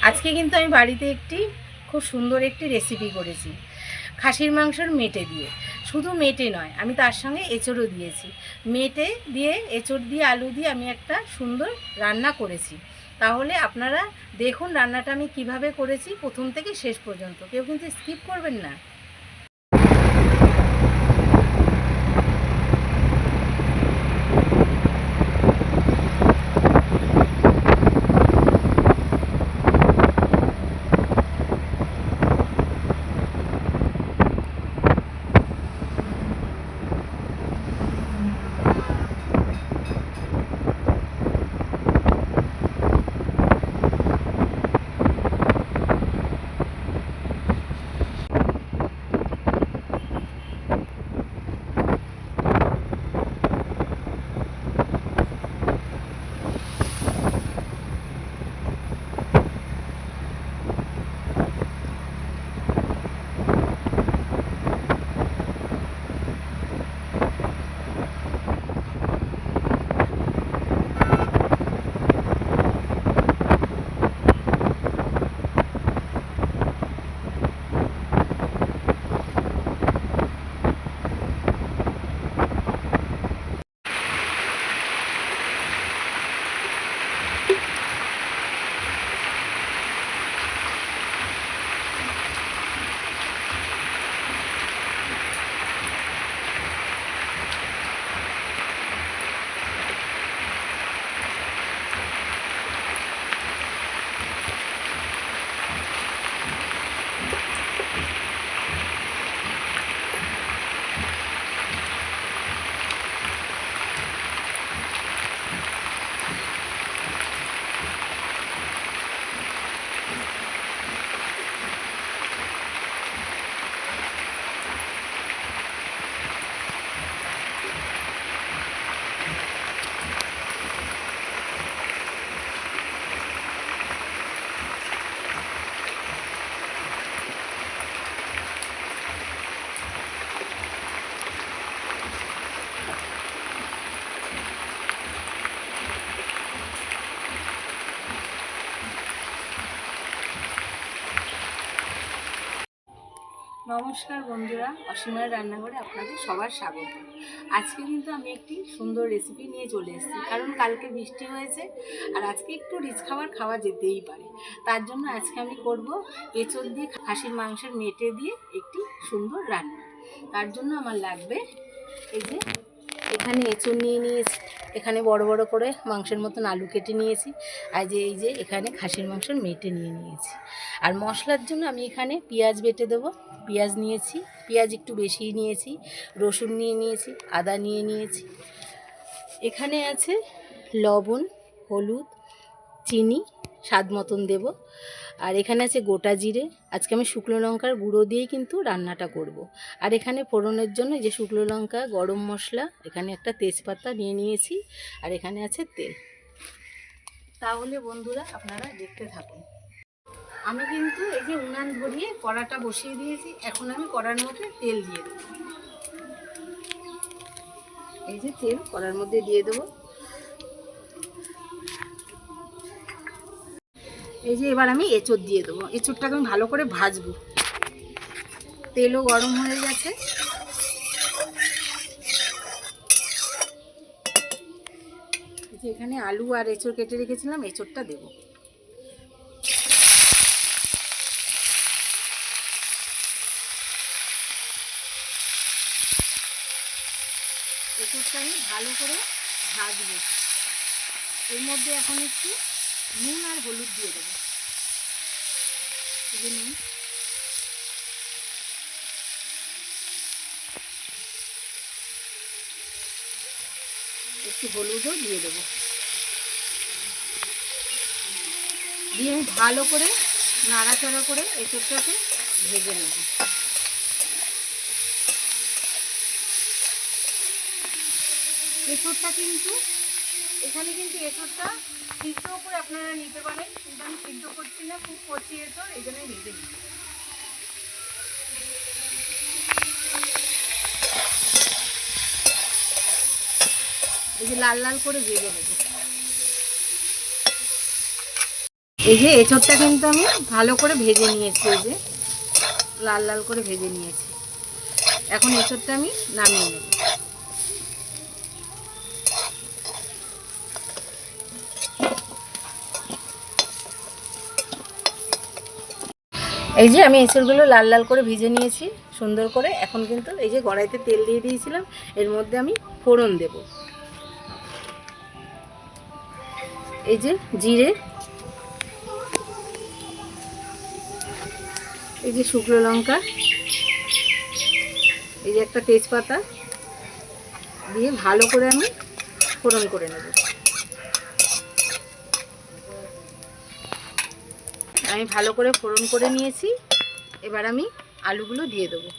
আজকে কিন্তু আমি বাড়িতে একটি খুব সুন্দর একটি রেসিপি করেছি খাসির মাংসের মেটে দিয়ে। শুধু মেটে নয়, আমি তার সঙ্গে এঁচড়ও দিয়েছি। মেটে দিয়ে এঁচড় দিয়ে আলু দিয়ে আমি একটা সুন্দর রান্না করেছি। তাহলে আপনারা দেখুন রান্নাটা আমি কিভাবে করেছি প্রথম থেকে শেষ পর্যন্ত, কেউ কিন্তু স্কিপ করবেন না। নমস্কার বন্ধুরা, অসীমার রান্নাঘরে আপনাদের সবার স্বাগত। আজকে কিন্তু আমি একটি সুন্দর রেসিপি নিয়ে চলে এসেছি, কারণ কালকে বৃষ্টি হয়েছে আর আজকে একটু রিচ খাবার খাওয়া যেতেই পারে। তার জন্য আজকে আমি করব এঁচড় দিয়ে খাসির মাংসের মেটে দিয়ে একটি সুন্দর রান্না। তার জন্য আমার লাগবে এই যে এখানে এঁচড় নিয়ে নিয়েছি, এখানে বড় বড় করে মাংসের মতন আলু কেটে নিয়েছি, আর এই যে এখানে খাসির মাংসের মেটে নিয়ে নিয়েছি। আর মশলার জন্য আমি এখানে পেঁয়াজ বেটে দেবো। পেঁয়াজ নিয়েছি, পেঁয়াজ একটু বেশিই নিয়েছি, রসুন নিয়ে নিয়েছি, আদা নিয়ে নিয়েছি। এখানে আছে লবণ, হলুদ, চিনি স্বাদ মতন দেব। আর এখানে আছে গোটা জিরে, আজকে আমি শুকনো লঙ্কার গুঁড়ো দিয়েই কিন্তু রান্নাটা করব। আর এখানে ফোড়নের জন্য যে শুকনো লঙ্কা, গরম মশলা, এখানে একটা তেজপাতা নিয়ে নিয়েছি, আর এখানে আছে তেল। তাহলে বন্ধুরা আপনারা দেখতে থাকুন। আমি কিন্তু এই যে উনান ধরিয়ে কড়াটা বসিয়ে দিয়েছি, এখন আমি কড়ার মধ্যে তেল দিয়ে দেবো। এই যে তেল কড়ার মধ্যে দিয়ে দেবো। এই যে এবার আমি এঁচড় দিয়ে দেবো। এঁচড়টাকে আমি ভালো করে ভাজবো। তেলও গরম হয়ে গেছে। যে এখানে আলু আর এঁচড় কেটে রেখেছিলাম, এঁচড়টা দেবো। এঁচড়টা আমি ভালো করে ভাজবো। এর মধ্যে এখন একটু নুন আর হলুদ দিয়ে দেবো। এই যে নুন, একটু হলুদও দিয়ে দেবো। দিয়ে আমি ভালো করে নাড়াচাড়া করে এঁচড়টাকে ভেজে নেব। এঁচড়টা কিন্তু এখানে কিন্তু এঁচড়টা সিদ্ধ করে আপনারা নিতে পারেন, কিন্তু আমি সিদ্ধ করছি না, খুব কচি এঁচড়, এই জন্যই ভেজে নিচ্ছি। এই যে লাল লাল করে ভেজে নেব। এই যে এঁচোড়টা কিন্তু আমি ভালো করে ভেজে নিয়েছি, এই যে লাল লাল করে ভেজে নিয়েছি। এখন এঁচোড়টা আমি নামিয়ে নেব। এই যে আমি এঁচড়গুলো লাল লাল করে ভেজে নিয়েছি সুন্দর করে। এখন কিন্তু এই যে কড়াইতে তেল দিয়ে দিয়েছিলাম, এর মধ্যে আমি ফোড়ন দেব। এই যে জিরে, এই যে শুকনো লঙ্কা, এই যে একটা তেজপাতা দিয়ে ভালো করে আমি ফোড়ন করে নেব। আমি ভালো করে ফোড়ন করে নিয়েছি। এবার আমি আলুগুলো দিয়ে দেবো।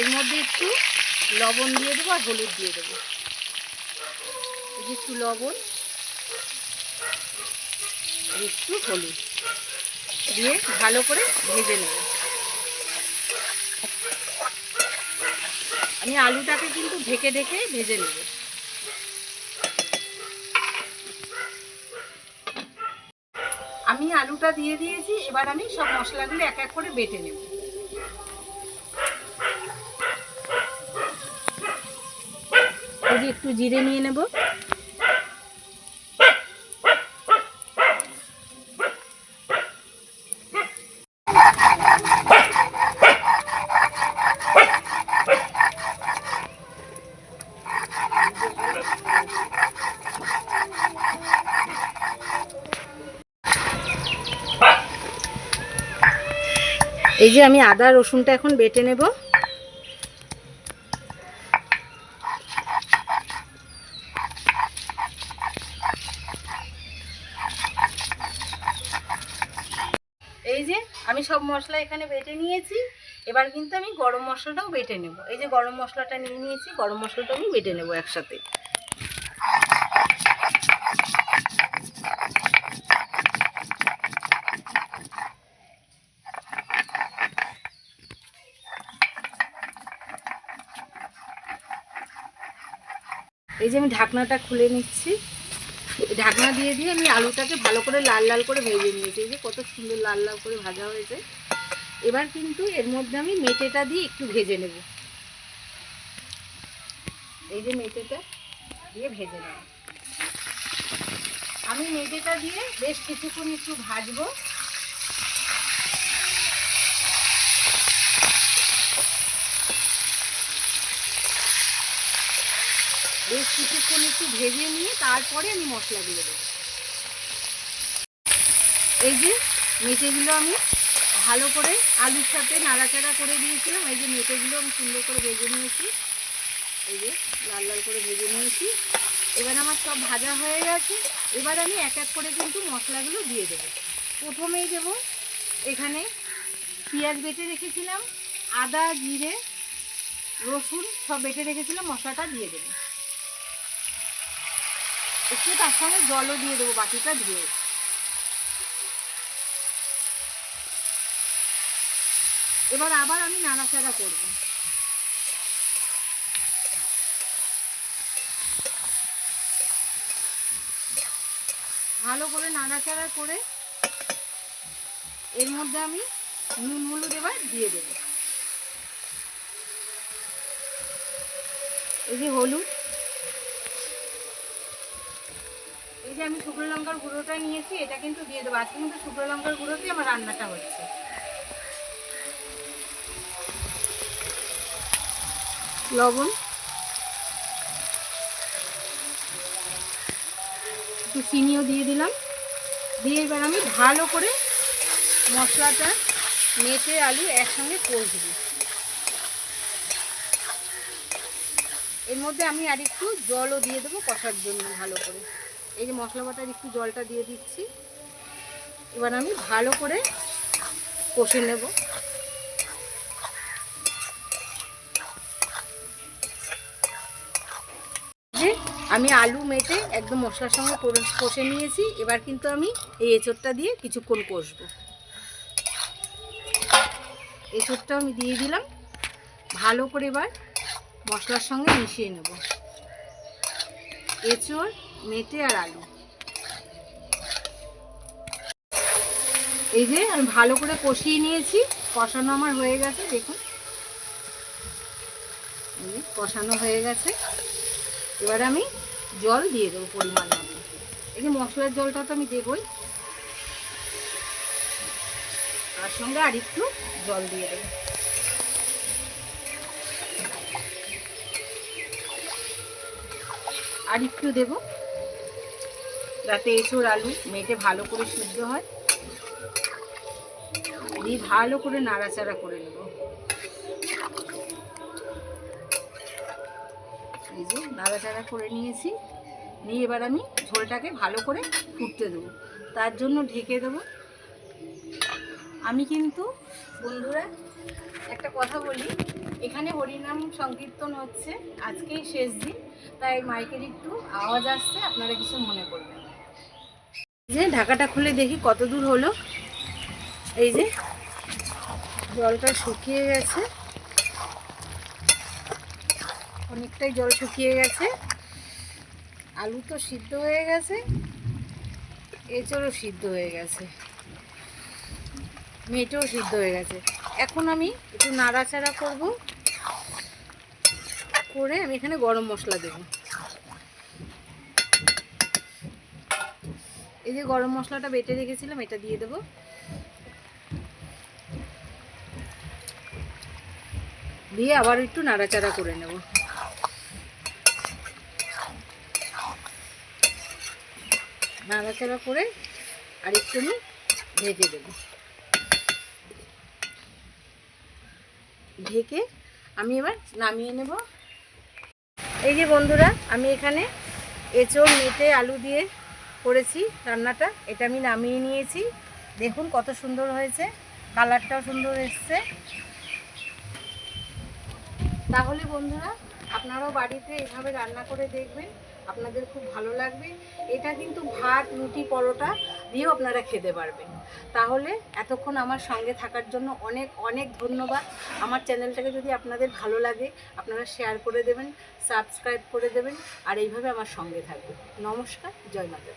এর মধ্যে একটু লবণ দিয়ে দেবো আর হলুদ দিয়ে দেবো। এই যে একটু লবণ, একটু হলুদ দিয়ে ভালো করে ভেজে নেব। আমি আলুটাকে কিন্তু ঢেকে ঢেকে ভেজে নেব। আমি আলুটা দিয়ে দিয়েছি, এবার আমি সব মশলাগুলো এক এক করে বেটে নেব। এই যে একটু জিরে নিয়ে নেব, এই যে আমি আদা রসুনটা এখন বেটে নেব। এই যে আমি সব মশলা এখানে বেটে নিয়েছি। এবার কিন্তু আমি গরম মশলাটাও বেটে নেব। এই যে গরম মশলাটা নিয়ে নিয়েছি, গরম মশলাটা আমি বেটে নেব একসাথে। এই যে আমি ঢাকনাটা খুলে নিচ্ছি। ঢাকনা দিয়ে দিয়ে আমি আলুটাকে ভালো করে লাল লাল করে ভেজে নিয়েছি। এই যে কত সুন্দর লাল লাল করে ভাজা হয়েছে। এবার কিন্তু এর মধ্যে আমি মেটেটা দিয়ে একটু ভেজে নেব। এই যে মেটেটা দিয়ে ভেজে নেব। আমি মেটেটা দিয়ে বেশ কিছুক্ষণ একটু ভাজবো। বেশ কিছুক্ষণ একটু ভেজে নিয়ে তারপরে আমি মশলাগুলো দেবো। এই যে মেটেগুলো আমি ভালো করে আলুর সাথে নাড়াচাড়া করে দিয়েছিলাম। এই যে মেটেগুলো আমি সুন্দর করে ভেজে নিয়েছি। এই যে লাল লাল করে ভেজে নিয়েছি। এবার আমার সব ভাজা হয়ে গেছে। এবার আমি এক এক করে কিন্তু মশলাগুলো দিয়ে দেবো। প্রথমেই দেব এখানে পেঁয়াজ বেটে রেখেছিলাম, আদা জিরে রসুন সব বেটে রেখেছিলাম, মশলাটা দিয়ে দেবো। একটু তার সঙ্গে জলও দিয়ে দেবো বাটিটা ধুয়ে। এবার আবার আমি নাড়াচাড়া করব। ভালো করে নাড়াচাড়া করে এর মধ্যে আমি নুন হলুদ এবার দিয়ে দেব। এই যে হলুদ, এই যে আমি শুকনো লঙ্কার গুঁড়োটা নিয়েছি, এটা কিন্তু দিয়ে দেবো। আজকে কিন্তু শুকনো লঙ্কার গুঁড়োতেই আমার রান্নাটা হচ্ছে। লবণ, একটু চিনিও দিয়ে দিলাম। দিয়ে এবার আমি ভালো করে মশলাটা মেটে আলু একসঙ্গে কষবো। এর মধ্যে আমি আর একটু জলও দিয়ে দেবো কষার জন্য ভালো করে। এই যে মশলা বাটার একটু জলটা দিয়ে দিচ্ছি। এবার আমি ভালো করে কষে নেব। যে আমি আলু মেটে একদম মশলার সঙ্গে কষে নিয়েছি। এবার কিন্তু আমি এই এঁচোড়টা দিয়ে কিছুক্ষণ কষবো। এঁচোড়টা আমি দিয়ে দিলাম। ভালো করে এবার মশলার সঙ্গে মিশিয়ে নেব এঁচোড়, মেটে আর আলু। এই যে আমি ভালো করে কষিয়ে নিয়েছি, কষানো আমার হয়ে গেছে। দেখুন কষানো হয়ে গেছে। এবার আমি জল দিয়ে দেবো পরিমাণ মতো। এই যে মশলার জলটা তো আমি দেবই, তার সঙ্গে আর একটু জল দিয়ে দেবো। আর একটু দেবো যাতে এঁচোড় আলু মেটে ভালো করে সিদ্ধ হয়। দিয়ে ভালো করে নাড়াচাড়া করে নেব। এই যে নাড়াচাড়া করে নিয়েছি, নিয়ে এবার আমি ঝোলটাকে ভালো করে ফুটতে দেবো। তার জন্য ঢেকে দেবো। আমি কিন্তু বন্ধুরা একটা কথা বলি, এখানে হরিনাম সংকীর্তন হচ্ছে, আজকেই শেষ দিন, তাই মাইকের একটু আওয়াজ আসছে, আপনারা কিছু মনে করবেন না। এই যে ঢাকাটা খুলে দেখি কত দূর হলো। এই যে জলটা শুকিয়ে গেছে, অনেকটাই জল শুকিয়ে গেছে। আলু তো সিদ্ধ হয়ে গেছে, এঁচোড়ও সিদ্ধ হয়ে গেছে, মেটেও সিদ্ধ হয়ে গেছে। এখন আমি একটু নাড়াচাড়া করব, করে আমি এখানে গরম মশলা দেব। এই যে গরম মশলাটা বেটে রেখেছিলাম, এটা দিয়ে দেব। দিয়ে আবার একটু নাড়াচাড়া করে নেব। নাড়াচাড়া করে আর একটু আমি ভেজে দেব। ঢেকে আমি এবার নামিয়ে নেব। এই যে বন্ধুরা আমি এখানে এঁচোড়, মেটে, আলু দিয়ে করেছি রান্নাটা, এটা আমি নামিয়ে নিয়েছি। দেখুন কত সুন্দর হয়েছে, কালারটাও সুন্দর এসছে। তাহলে বন্ধুরা আপনারাও বাড়িতে এভাবে রান্না করে দেখবেন, আপনাদের খুব ভালো লাগবে। এটা কিন্তু ভাত, রুটি, পরোটা দিয়েও আপনারা খেতে পারবেন। তাহলে এতক্ষণ আমার সঙ্গে থাকার জন্য অনেক অনেক ধন্যবাদ। আমার চ্যানেলটাকে যদি আপনাদের ভালো লাগে আপনারা শেয়ার করে দেবেন, সাবস্ক্রাইব করে দেবেন, আর এইভাবে আমার সঙ্গে থাকবেন। নমস্কার, জয় মাতা।